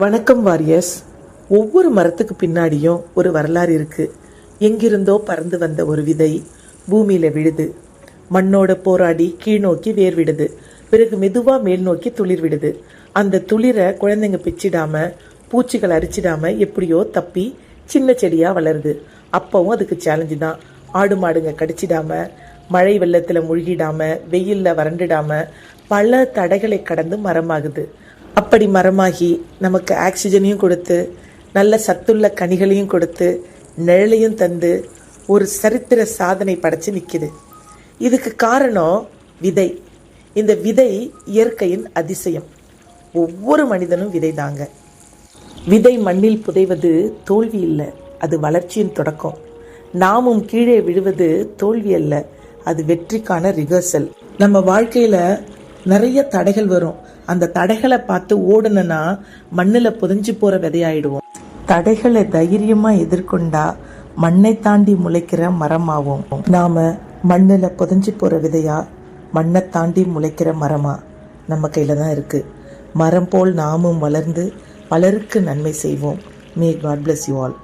வணக்கம் வாரியர்ஸ். ஒவ்வொரு மரத்துக்கு பின்னாடியும் ஒரு வரலாறு இருக்கு. எங்கிருந்தோ பறந்து வந்த ஒரு விதை பூமியில விழுது, மண்ணோட போராடி கீழ் நோக்கி வேர் விடுது, பிறகு மெதுவா மேல் நோக்கி துளிர் விடுது. அந்த துளிரை குழந்தைங்க பிச்சிடாம, பூச்சிகள் அரிச்சிடாம எப்படியோ தப்பி சின்ன செடியா வளருது. அப்பவும் அதுக்கு சேலஞ்சு தான். ஆடு மாடுங்க கடிச்சிடாம, மழை வெள்ளத்துல முழுகிடாம, வெயில்ல வறண்டுடாம பல தடைகளை கடந்து மரமாகுது. அப்படி மரமாகி நமக்கு ஆக்சிஜனையும் கொடுத்து, நல்ல சத்துள்ள கனிகளையும் கொடுத்து, நிழலையும் தந்து ஒரு சரித்திர சாதனை படைச்சு நிற்கிது. இதுக்கு காரணம் விதை. இந்த விதை இயற்கையின் அதிசயம். ஒவ்வொரு மனிதனும் விதை தாங்க. விதை மண்ணில் புதைவது தோல்வி இல்லை, அது வளர்ச்சியின் தொடக்கம். நாமும் கீழே விழுவது தோல்வி அல்ல, அது வெற்றிக்கான ரிஹர்சல். நம்ம வாழ்க்கையில நிறைய தடைகள் வரும். அந்த தடைகளை பார்த்து ஓடுனா மண்ணில் புதைஞ்சு போற விதையாயிடுவோம். தடைகளை தைரியமா எதிர்கொண்டா மண்ணை தாண்டி முளைக்கிற மரமாவோம். நாம மண்ணில் புதைஞ்சு போற விதையா, மண்ணை தாண்டி முளைக்கிற மரமா நம்ம கையில தான் இருக்கு. மரம் போல் நாமும் வளர்ந்து பலருக்கு நன்மை செய்வோம். May God bless you all.